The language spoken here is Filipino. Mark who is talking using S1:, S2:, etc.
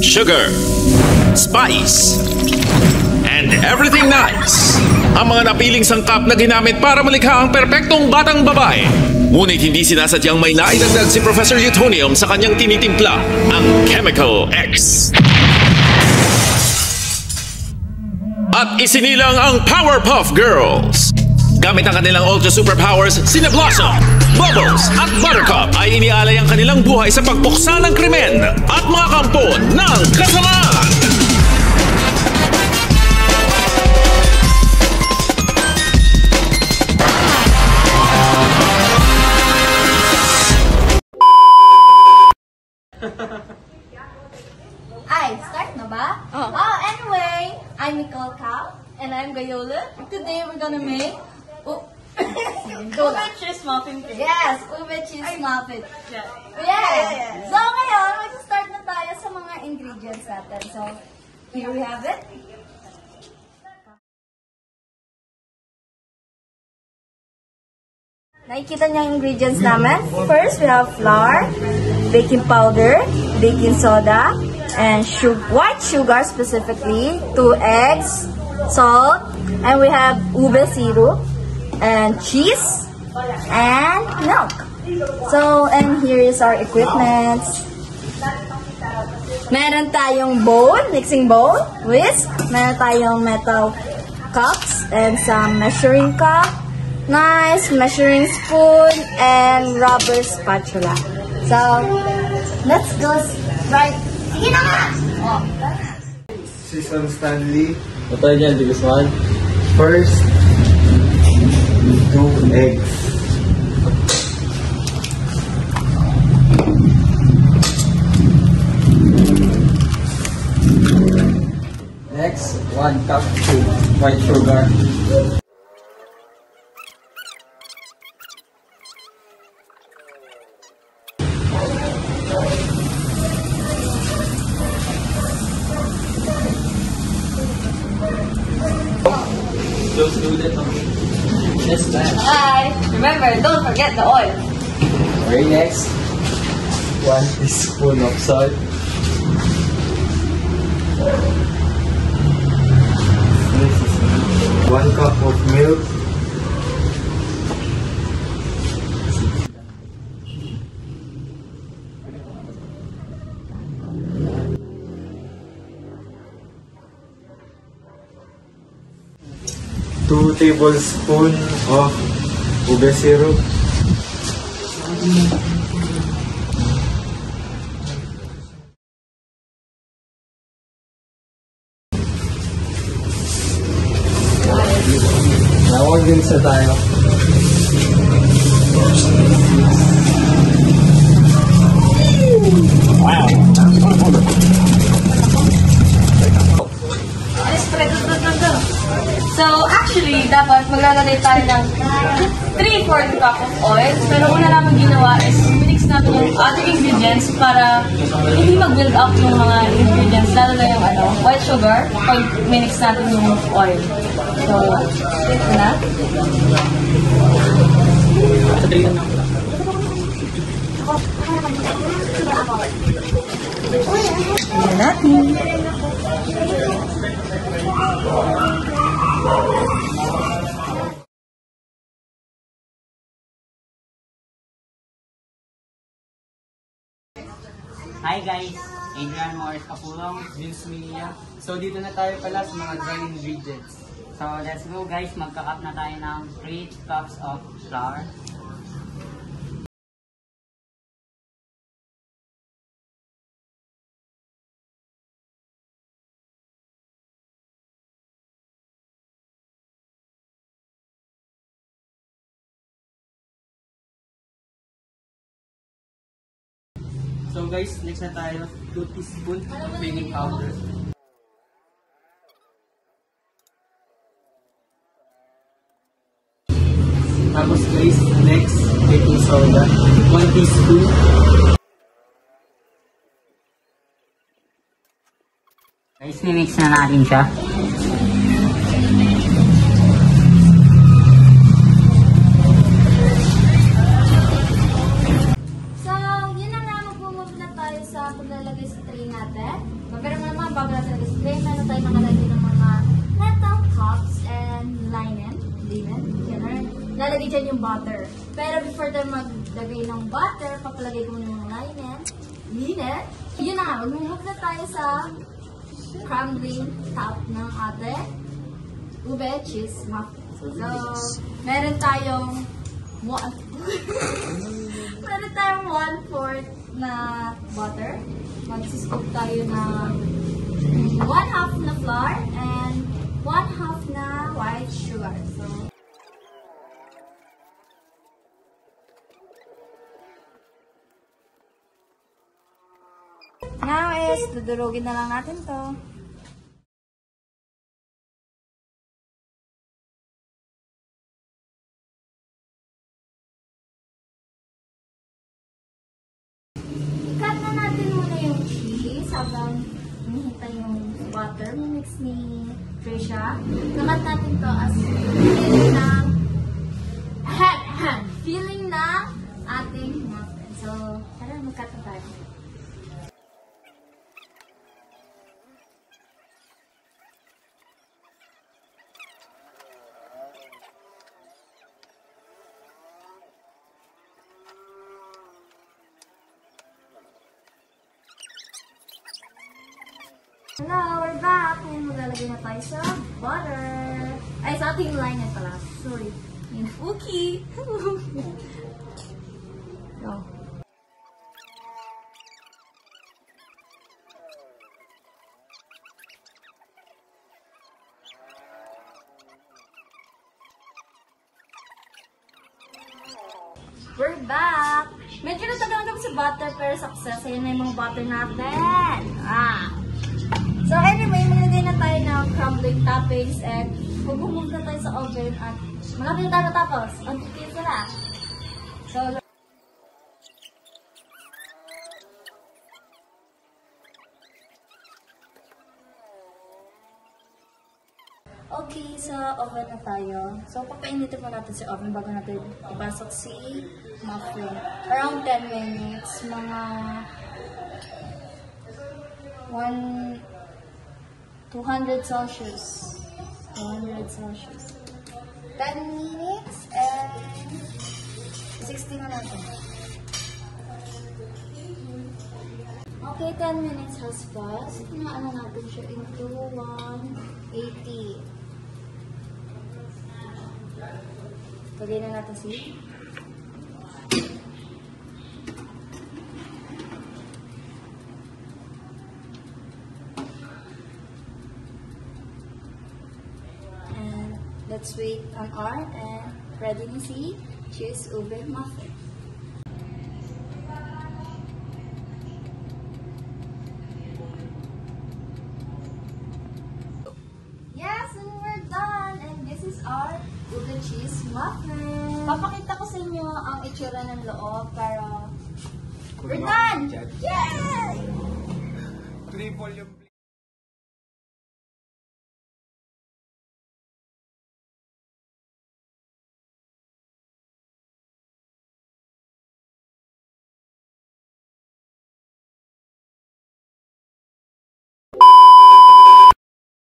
S1: sugar, spice, and everything nice. Ang mga napiling sangkap na ginamit para malikha ang perpektong batang babae. Ngunit hindi sinasadyang may naidagdag si Professor Utonium sa kanyang tinitimpla, ang Chemical X. At isinilang ang Powerpuff Girls. Gamit ang kanilang ultra superpowers, sina Blossom, Bubbles at Buttercup ay inialay ang kanilang buhay sa pagpuksa ng krimen at mga kampo ng kasamaan.
S2: Ay, start na ba? Anyway, I'm Nicole Cao and I'm Gayola. Today we're gonna make
S3: Ube cheese muffin cake.
S2: Yes, ube cheese muffin.
S3: Yeah.
S2: Yes. So ngayon, mag-start na tayo sa mga ingredients natin. So, here we have it. Nakikita niyo yung ingredients namin. First, we have flour, baking powder, baking soda, and white sugar specifically, 2 eggs, salt, and we have ube syrup, and cheese, and milk. So, and here is our equipment. Meron tayong bowl, mixing bowl, whisk. Meron tayong metal cups and some measuring cup, nice measuring spoon, and rubber spatula. So, let's go right. Sige na nga! Oh.
S4: Season Stanley.
S5: Ito yan, di gusto.
S4: First, 2 eggs.
S5: Next, 1 cup white sugar. Close to it. Yes, ma'am.
S2: Hi! Remember, don't forget the oil.
S5: Very next, 1 teaspoon of salt.
S4: This is 1 cup of milk. Two tablespoons of ube syrup.
S5: Nawag din sa tayo.
S3: So, actually, dapat maglalagay tayo ng 3/4 cup of oil. Pero una namin ginawa is mix natin yung other ingredients para hindi mag-build up yung mga ingredients. Lalo na yung white sugar pag minix natin yung oil. So, ito na. Tignan natin.
S6: Hi guys! Adrian Morris Kapulong, Vince Milla. So dito na tayo pala sa mga dry ingredients. So let's go guys, magka-cup na tayo ng 3 cups of flour. So guys, next na tayo, 2 teaspoons of baking powder.
S5: Tapos guys, next, baking soda, 1 teaspoon.
S6: Guys, mimix na natin siya.
S2: So, yun na nga, mag-move na tayo sa paglalagay sa tray natin. bago natin nag-display, meron tayo nakalagay ng mga metal cups and linen. Ganun. Lalagay dyan yung butter. Pero before tayo maglagay ng butter, papalagay ko muna yung mga linen. Yun na nga, mag-move na tayo sa crumbling top ng ating ube cheese muffin. So, meron tayong 1/4 na butter. Mag-scoop tayo ng 1/2 na flour and 1/2 na white sugar. So, now is, dudurugin na lang natin to. Cut na natin muna yung cheese habang hinihintay yung butter. Mix ni Trisha. Nakat natin to as feeling ng ating muffin. So, tara, mag-cut na tayo. Hello, we're back! Ngayon maglalagay na tayo sa butter. Ay, sa ating linen pala. Sorry. Okay. Go. We're back! Medyo natagal kami sa butter pero success. Ayan na yung mga butter natin. So anyway, maglagay na tayo ng crumbling toppings and mag-move na tayo sa oven at malapit na tayo natapos. Ang tikin sila. So, okay, sa oven na tayo. So, papainitin mo natin si oven bago natin ipasok si muffin. Around 10 minutes, mga 200 Celsius. 200 Celsius. 10 minutes and 60 na natin. Okay, 10 minutes has passed. Ano natin siya into 180. Lagay na natin si let's wait an hour and ready na si cheese ube muffin. Yes, and we're done! And this is our ube cheese muffin. Papakita ko sa inyo ang itsura ng loob para we're done! Yay!
S4: Triple yung